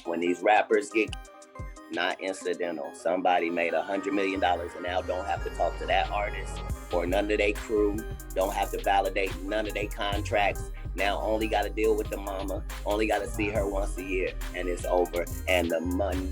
When these rappers get not incidental. Somebody made $100 million and now don't have to talk to that artist or none of their crew, don't have to validate none of their contracts. Now only got to deal with the mama, only got to see her once a year, and it's over. And the money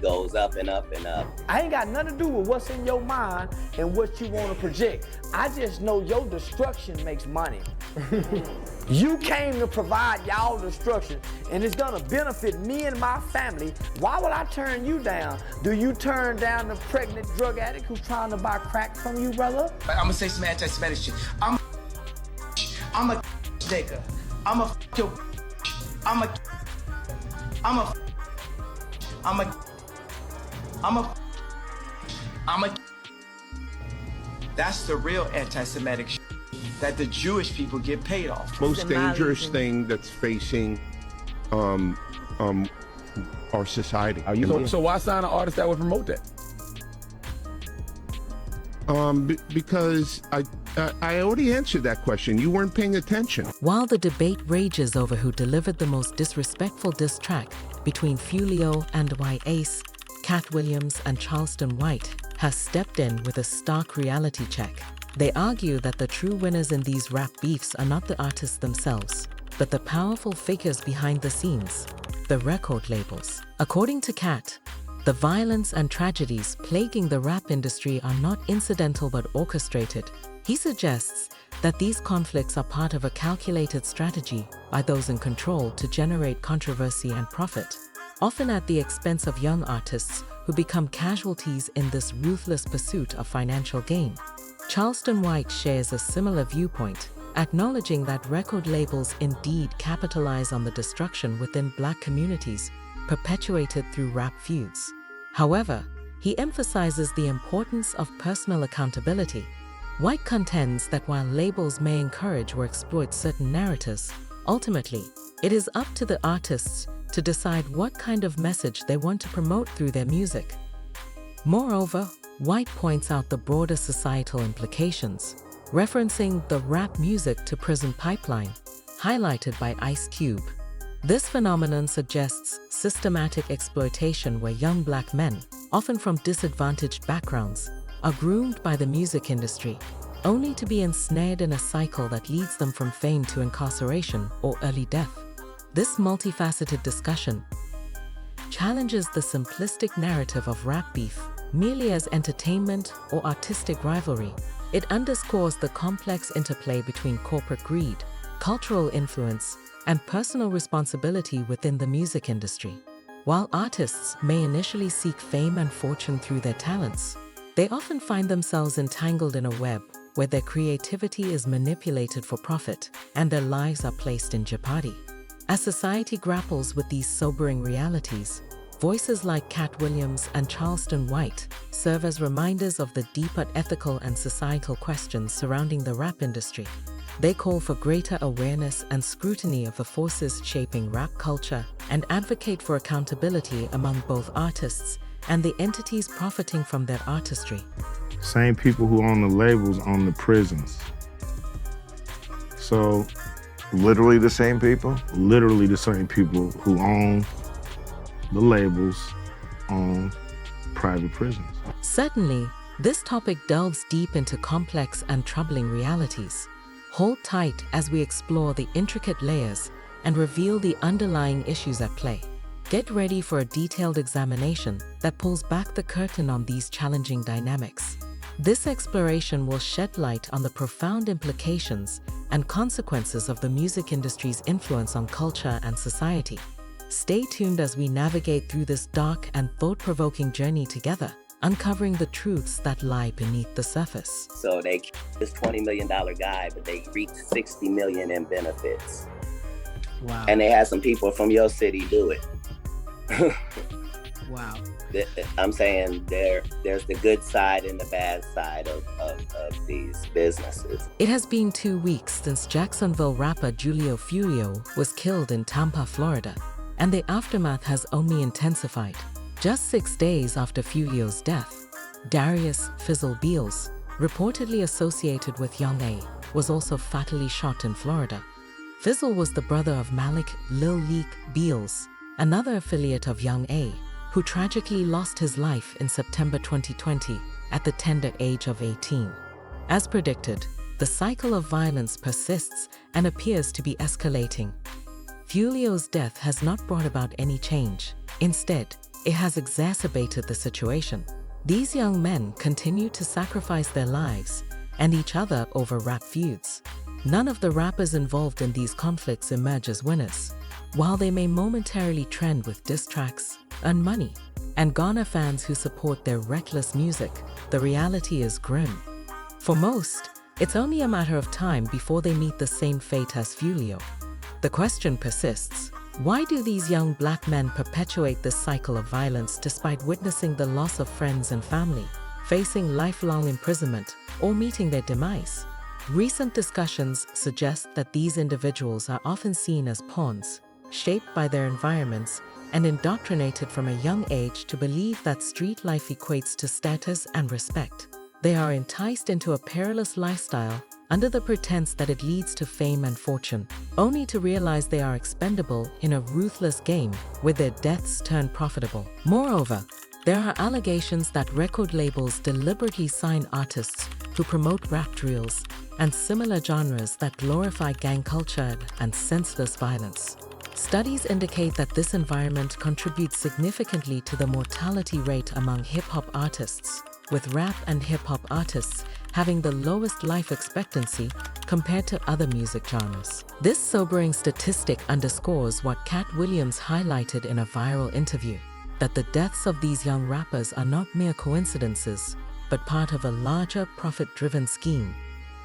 goes up and up and up. I ain't got nothing to do with what's in your mind and what you want to project. I just know your destruction makes money. You came to provide y'all destruction, and it's gonna benefit me and my family. Why would I turn you down? Do you turn down the pregnant drug addict who's trying to buy crack from you, brother? I'm gonna say some anti-Semitic shit. I'm a nigga. I'm a your. That's the real anti-Semitic shit that the Jewish people get paid off. Most dangerous thing that's facing our society. So why sign an artist that would promote that? Because I already answered that question. You weren't paying attention. While the debate rages over who delivered the most disrespectful diss track between Julio and Yungeen Ace, Katt Williams and Charleston White has stepped in with a stark reality check. They argue that the true winners in these rap beefs are not the artists themselves, but the powerful figures behind the scenes, the record labels. According to Katt, the violence and tragedies plaguing the rap industry are not incidental but orchestrated. He suggests that these conflicts are part of a calculated strategy by those in control to generate controversy and profit, often at the expense of young artists who become casualties in this ruthless pursuit of financial gain. Charleston White shares a similar viewpoint, acknowledging that record labels indeed capitalize on the destruction within Black communities perpetuated through rap feuds. However, he emphasizes the importance of personal accountability. White contends that while labels may encourage or exploit certain narratives, ultimately, it is up to the artists to decide what kind of message they want to promote through their music. Moreover, White points out the broader societal implications, referencing the rap music to prison pipeline, highlighted by Ice Cube. This phenomenon suggests systematic exploitation where young Black men, often from disadvantaged backgrounds, are groomed by the music industry, only to be ensnared in a cycle that leads them from fame to incarceration or early death. This multifaceted discussion challenges the simplistic narrative of rap beef merely as entertainment or artistic rivalry. It underscores the complex interplay between corporate greed, cultural influence, and personal responsibility within the music industry. While artists may initially seek fame and fortune through their talents, they often find themselves entangled in a web where their creativity is manipulated for profit and their lives are placed in jeopardy. As society grapples with these sobering realities, voices like Katt Williams and Charleston White serve as reminders of the deeper ethical and societal questions surrounding the rap industry. They call for greater awareness and scrutiny of the forces shaping rap culture and advocate for accountability among both artists and the entities profiting from their artistry. Same people who own the labels own the prisons. So, literally the same people? Literally the same people who own the labels own private prisons. Certainly, this topic delves deep into complex and troubling realities. Hold tight as we explore the intricate layers and reveal the underlying issues at play. Get ready for a detailed examination that pulls back the curtain on these challenging dynamics. This exploration will shed light on the profound implications and consequences of the music industry's influence on culture and society. Stay tuned as we navigate through this dark and thought-provoking journey together, uncovering the truths that lie beneath the surface. So they this $20 million guy, but they reaped $60 million in benefits. Wow. And they had some people from your city do it. Wow. I'm saying there's the good side and the bad side of these businesses. It has been 2 weeks since Jacksonville rapper Julio Julio was killed in Tampa, Florida, and the aftermath has only intensified. Just 6 days after Julio's death, Darius Fizzle Beals, reportedly associated with Yungeen Ace, was also fatally shot in Florida. Fizzle was the brother of Malik Lil Leak Beals, another affiliate of Yungeen Ace, who tragically lost his life in September 2020 at the tender age of 18. As predicted, the cycle of violence persists and appears to be escalating. Julio's death has not brought about any change. Instead, it has exacerbated the situation. These young men continue to sacrifice their lives and each other over rap feuds. None of the rappers involved in these conflicts emerge as winners. While they may momentarily trend with diss tracks, earn money, and garner fans who support their reckless music, the reality is grim. For most, it's only a matter of time before they meet the same fate as Julio. The question persists: why do these young black men perpetuate this cycle of violence despite witnessing the loss of friends and family, facing lifelong imprisonment, or meeting their demise? Recent discussions suggest that these individuals are often seen as pawns, shaped by their environments and indoctrinated from a young age to believe that street life equates to status and respect. They are enticed into a perilous lifestyle under the pretense that it leads to fame and fortune, only to realize they are expendable in a ruthless game where their deaths turn profitable. Moreover, there are allegations that record labels deliberately sign artists who promote rap drills and similar genres that glorify gang culture and senseless violence. Studies indicate that this environment contributes significantly to the mortality rate among hip-hop artists, with rap and hip-hop artists having the lowest life expectancy compared to other music genres. This sobering statistic underscores what Katt Williams highlighted in a viral interview, that the deaths of these young rappers are not mere coincidences, but part of a larger profit-driven scheme.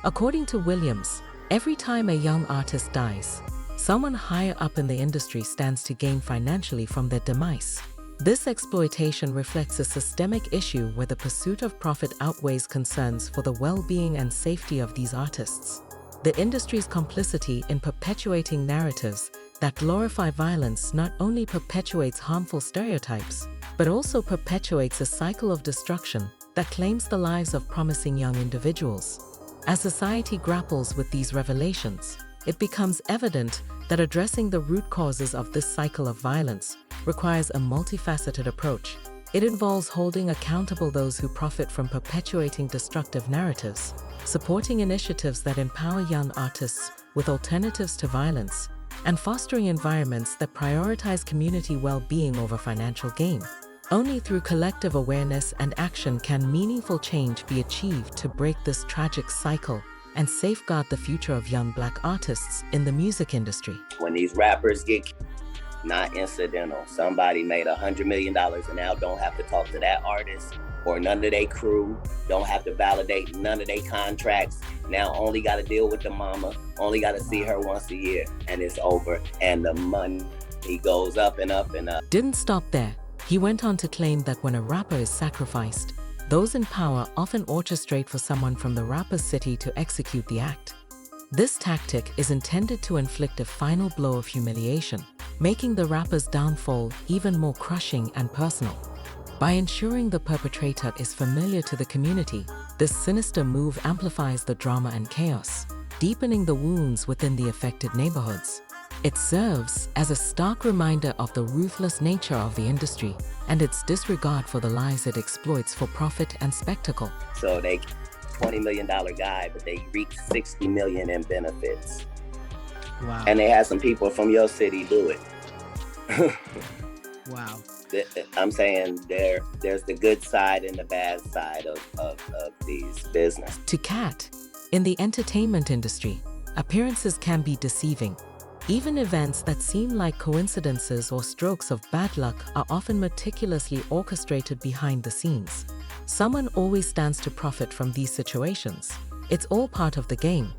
According to Williams, every time a young artist dies, someone higher up in the industry stands to gain financially from their demise. This exploitation reflects a systemic issue where the pursuit of profit outweighs concerns for the well-being and safety of these artists. The industry's complicity in perpetuating narratives that glorify violence not only perpetuates harmful stereotypes, but also perpetuates a cycle of destruction that claims the lives of promising young individuals. As society grapples with these revelations, it becomes evident that addressing the root causes of this cycle of violence requires a multifaceted approach. It involves holding accountable those who profit from perpetuating destructive narratives, supporting initiatives that empower young artists with alternatives to violence, and fostering environments that prioritize community well-being over financial gain. Only through collective awareness and action can meaningful change be achieved to break this tragic cycle and safeguard the future of young black artists in the music industry. When these rappers get not incidental, somebody made $100 million and now don't have to talk to that artist or none of their crew, don't have to validate none of their contracts, now only got to deal with the mama, only got to see her once a year, and it's over, and the money goes up and up and up. Didn't stop there. He went on to claim that when a rapper is sacrificed, those in power often orchestrate for someone from the rapper's city to execute the act. This tactic is intended to inflict a final blow of humiliation, making the rapper's downfall even more crushing and personal. By ensuring the perpetrator is familiar to the community, this sinister move amplifies the drama and chaos, deepening the wounds within the affected neighborhoods. It serves as a stark reminder of the ruthless nature of the industry and its disregard for the lives it exploits for profit and spectacle. So they $20 million guy, but they reap $60 million in benefits. Wow. And they had some people from your city do it. Wow. I'm saying there's the good side and the bad side of these business. To Katt, in the entertainment industry, appearances can be deceiving. Even events that seem like coincidences or strokes of bad luck are often meticulously orchestrated behind the scenes. Someone always stands to profit from these situations. It's all part of the game.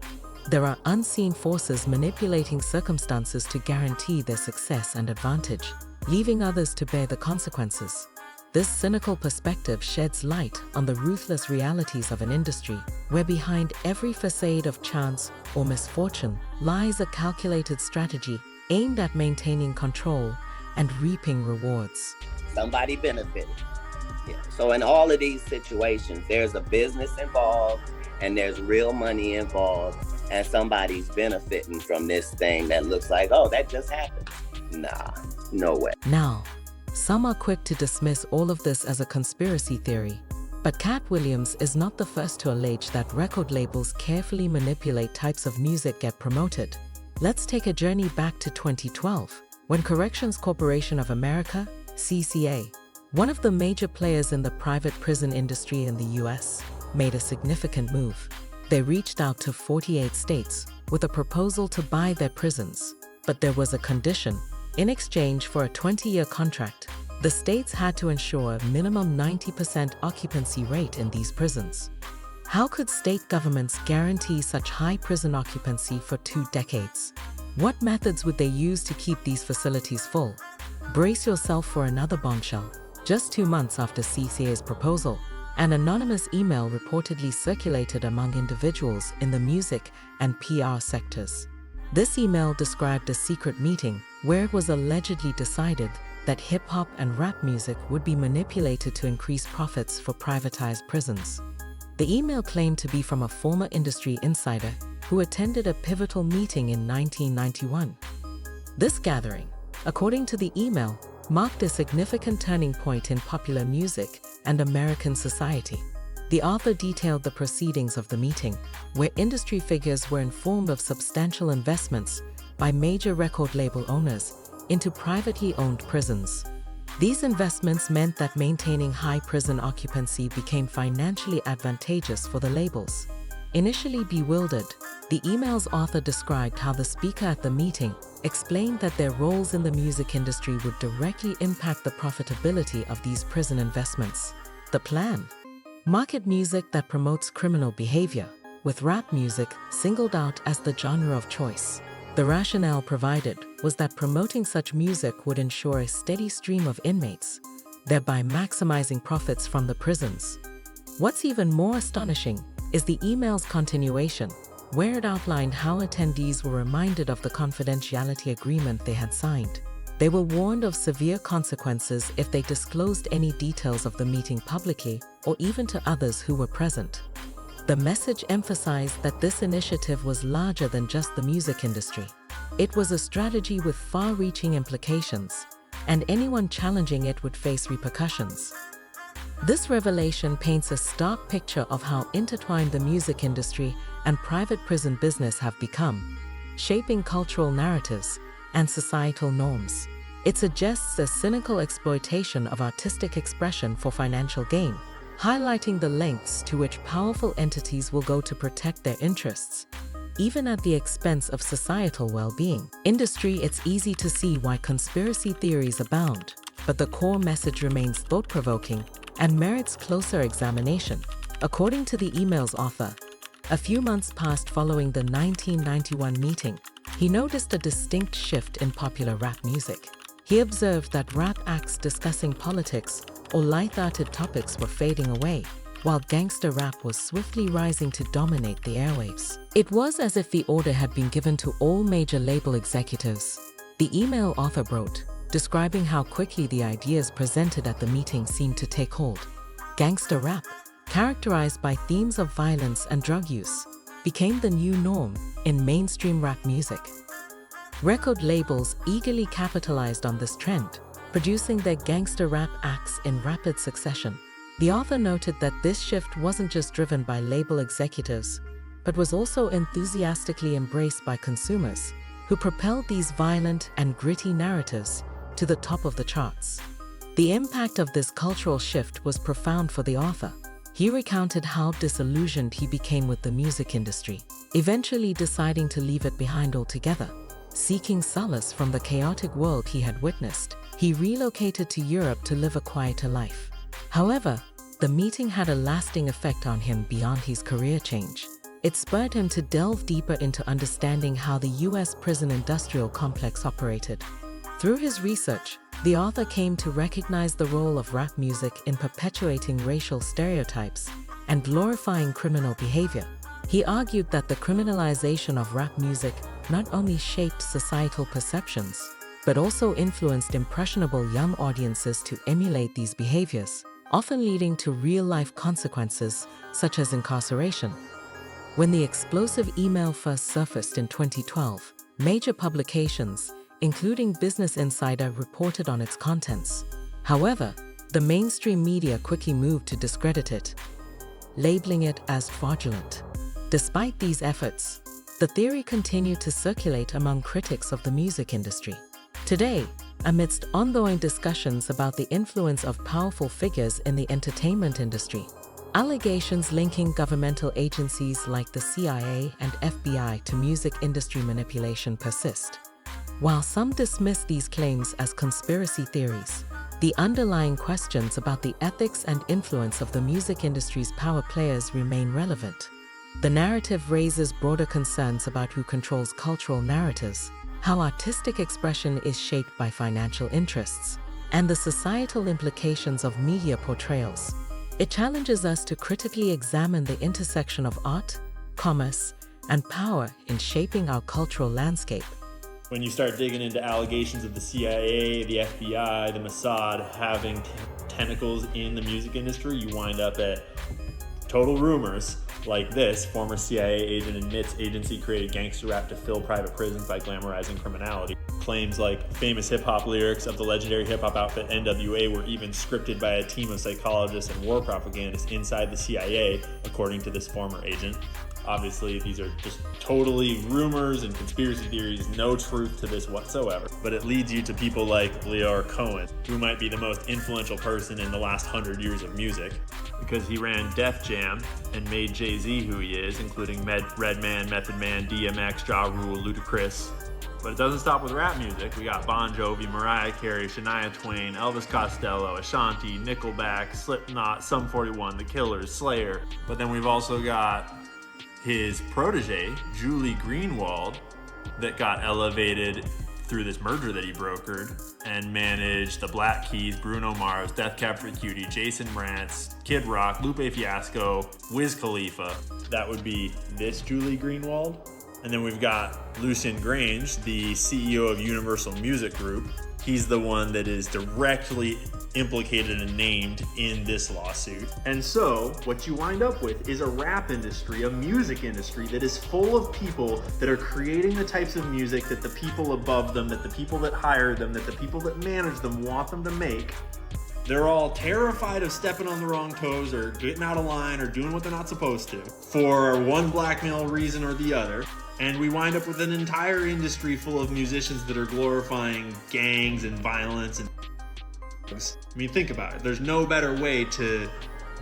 There are unseen forces manipulating circumstances to guarantee their success and advantage, leaving others to bear the consequences. This cynical perspective sheds light on the ruthless realities of an industry where behind every facade of chance or misfortune lies a calculated strategy aimed at maintaining control and reaping rewards. Somebody benefited. Yeah. So in all of these situations, there's a business involved and there's real money involved, and somebody's benefiting from this thing that looks like, oh, that just happened. Nah. No way. Now, some are quick to dismiss all of this as a conspiracy theory, but Katt Williams is not the first to allege that record labels carefully manipulate types of music get promoted. Let's take a journey back to 2012, when Corrections Corporation of America, CCA, one of the major players in the private prison industry in the US, made a significant move. They reached out to 48 states with a proposal to buy their prisons, but there was a condition. In exchange for a 20-year contract, the states had to ensure a minimum 90% occupancy rate in these prisons. How could state governments guarantee such high prison occupancy for 2 decades? What methods would they use to keep these facilities full? Brace yourself for another bombshell. Just 2 months after CCA's proposal, an anonymous email reportedly circulated among individuals in the music and PR sectors. This email described a secret meeting where it was allegedly decided that hip-hop and rap music would be manipulated to increase profits for privatized prisons. The email claimed to be from a former industry insider who attended a pivotal meeting in 1991. This gathering, according to the email, marked a significant turning point in popular music and American society. The author detailed the proceedings of the meeting, where industry figures were informed of substantial investments by major record label owners into privately owned prisons. These investments meant that maintaining high prison occupancy became financially advantageous for the labels. Initially bewildered, the email's author described how the speaker at the meeting explained that their roles in the music industry would directly impact the profitability of these prison investments. The plan? Market music that promotes criminal behavior, with rap music singled out as the genre of choice. The rationale provided was that promoting such music would ensure a steady stream of inmates, thereby maximizing profits from the prisons. What's even more astonishing is the email's continuation, where it outlined how attendees were reminded of the confidentiality agreement they had signed. They were warned of severe consequences if they disclosed any details of the meeting publicly or even to others who were present. The message emphasized that this initiative was larger than just the music industry. It was a strategy with far-reaching implications, and anyone challenging it would face repercussions. This revelation paints a stark picture of how intertwined the music industry and private prison business have become, shaping cultural narratives and societal norms. It suggests a cynical exploitation of artistic expression for financial gain, highlighting the lengths to which powerful entities will go to protect their interests, even at the expense of societal well-being. Industry, it's easy to see why conspiracy theories abound, but the core message remains thought-provoking and merits closer examination. According to the email's author, a few months passed following the 1991 meeting, he noticed a distinct shift in popular rap music. He observed that rap acts discussing politics or light-hearted topics were fading away, while gangster rap was swiftly rising to dominate the airwaves. It was as if the order had been given to all major label executives. The email author wrote, describing how quickly the ideas presented at the meeting seemed to take hold. Gangster rap, characterized by themes of violence and drug use, became the new norm in mainstream rap music. Record labels eagerly capitalized on this trend, producing their gangster rap acts in rapid succession. The author noted that this shift wasn't just driven by label executives, but was also enthusiastically embraced by consumers, who propelled these violent and gritty narratives to the top of the charts. The impact of this cultural shift was profound for the author. He recounted how disillusioned he became with the music industry, eventually deciding to leave it behind altogether. Seeking solace from the chaotic world he had witnessed, he relocated to Europe to live a quieter life. However, the meeting had a lasting effect on him beyond his career change. It spurred him to delve deeper into understanding how the US prison industrial complex operated. Through his research, the author came to recognize the role of rap music in perpetuating racial stereotypes and glorifying criminal behavior. He argued that the criminalization of rap music not only shaped societal perceptions, but also influenced impressionable young audiences to emulate these behaviors, often leading to real-life consequences such as incarceration. When the explosive email first surfaced in 2012, major publications, including Business Insider, reported on its contents. However, the mainstream media quickly moved to discredit it, labeling it as fraudulent. Despite these efforts, the theory continued to circulate among critics of the music industry. Today, amidst ongoing discussions about the influence of powerful figures in the entertainment industry, allegations linking governmental agencies like the CIA and FBI to music industry manipulation persist. While some dismiss these claims as conspiracy theories, the underlying questions about the ethics and influence of the music industry's power players remain relevant. The narrative raises broader concerns about who controls cultural narratives, how artistic expression is shaped by financial interests, and the societal implications of media portrayals. It challenges us to critically examine the intersection of art, commerce, and power in shaping our cultural landscape. When you start digging into allegations of the CIA, the FBI, the Mossad having tentacles in the music industry, you wind up at total rumors like this. Former CIA agent admits agency created gangster rap to fill private prisons by glamorizing criminality. Claims like famous hip-hop lyrics of the legendary hip-hop outfit NWA were even scripted by a team of psychologists and war propagandists inside the CIA, according to this former agent. Obviously, these are just totally rumors and conspiracy theories, no truth to this whatsoever. But it leads you to people like Leo Cohen, who might be the most influential person in the last 100 years of music, because he ran Def Jam and made Jay-Z who he is, including Redman, Method Man, DMX, Ja Rule, Ludacris. But it doesn't stop with rap music. We got Bon Jovi, Mariah Carey, Shania Twain, Elvis Costello, Ashanti, Nickelback, Slipknot, Sum 41, The Killers, Slayer. But then we've also got his protege, Julie Greenwald, that got elevated through this merger that he brokered and managed the Black Keys, Bruno Mars, Death Cab for Cutie, Jason Mraz, Kid Rock, Lupe Fiasco, Wiz Khalifa. That would be this Julie Greenwald. And then we've got Lucien Grange, the CEO of Universal Music Group. He's the one that is directly implicated and named in this lawsuit. And so what you wind up with is a rap industry, a music industry that is full of people that are creating the types of music that the people above them, that the people that hire them, that the people that manage them want them to make. They're all terrified of stepping on the wrong toes or getting out of line or doing what they're not supposed to for one blackmail reason or the other. And we wind up with an entire industry full of musicians that are glorifying gangs and violence and I mean, think about it. There's no better way to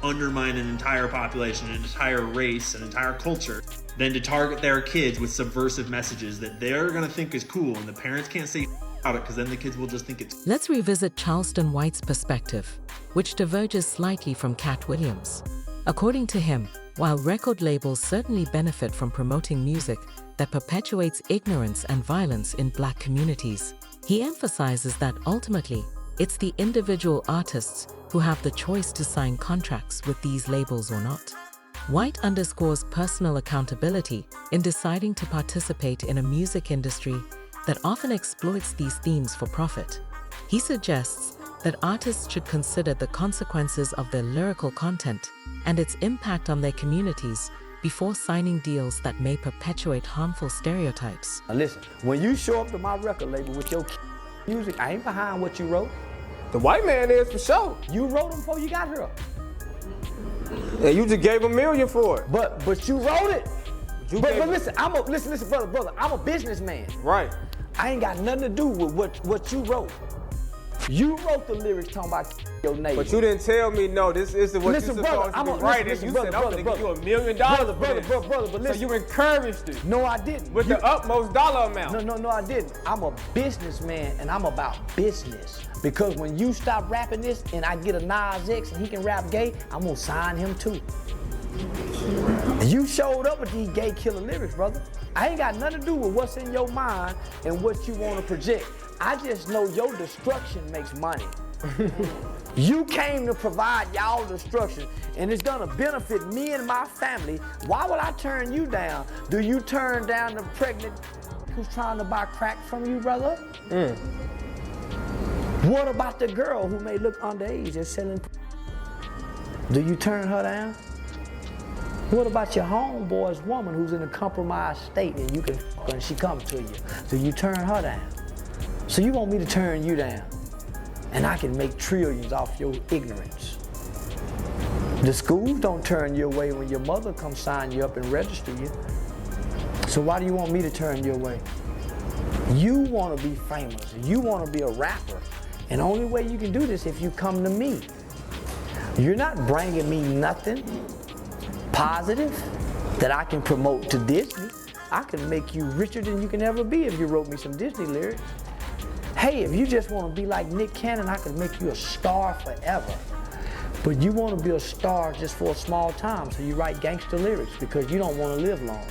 undermine an entire population, an entire race, an entire culture than to target their kids with subversive messages that they're going to think is cool, and the parents can't say about it because then the kids will just think it's. Let's revisit Charleston White's perspective, which diverges slightly from Katt Williams. According to him, while record labels certainly benefit from promoting music that perpetuates ignorance and violence in Black communities, he emphasizes that ultimately, it's the individual artists who have the choice to sign contracts with these labels or not. White underscores personal accountability in deciding to participate in a music industry that often exploits these themes for profit. He suggests that artists should consider the consequences of their lyrical content and its impact on their communities before signing deals that may perpetuate harmful stereotypes. Now listen, when you show up to my record label with your music, I ain't behind what you wrote. The white man is for sure. You wrote them before you got here. And you just gave $1 million for it. But you wrote it. But listen, listen, brother, I'm a businessman. Right. I ain't got nothing to do with what you wrote. You wrote the lyrics talking about your neighbor. But you didn't tell me, no, this is what you're supposed to be writing. You said, I'm gonna give you $1 million brother, but listen. So you encouraged it. No, I didn't. With the utmost dollar amount. No, I didn't. I'm a businessman and I'm about business. Because when you stop rapping this and I get a Nas X and he can rap gay, I'm gonna sign him too. You showed up with these gay killer lyrics, brother. I ain't got nothing to do with what's in your mind and what you want to project. I just know your destruction makes money. You came to provide y'all destruction, and it's gonna benefit me and my family. Why would I turn you down? Do you turn down the pregnant who's trying to buy crack from you, brother? What about the girl who may look underage and selling? Do you turn her down? What about your homeboy's woman who's in a compromised state and you can fuck her and she comes to you? Do you turn her down? So you want me to turn you down, and I can make trillions off your ignorance. The schools don't turn you away when your mother comes sign you up and register you. So why do you want me to turn you away? You want to be famous. You want to be a rapper. And the only way you can do this if you come to me. You're not bringing me nothing positive that I can promote to Disney. I can make you richer than you can ever be if you wrote me some Disney lyrics. Hey, if you just want to be like Nick Cannon, I can make you a star forever. But you want to be a star just for a small time, so you write gangster lyrics because you don't want to live long.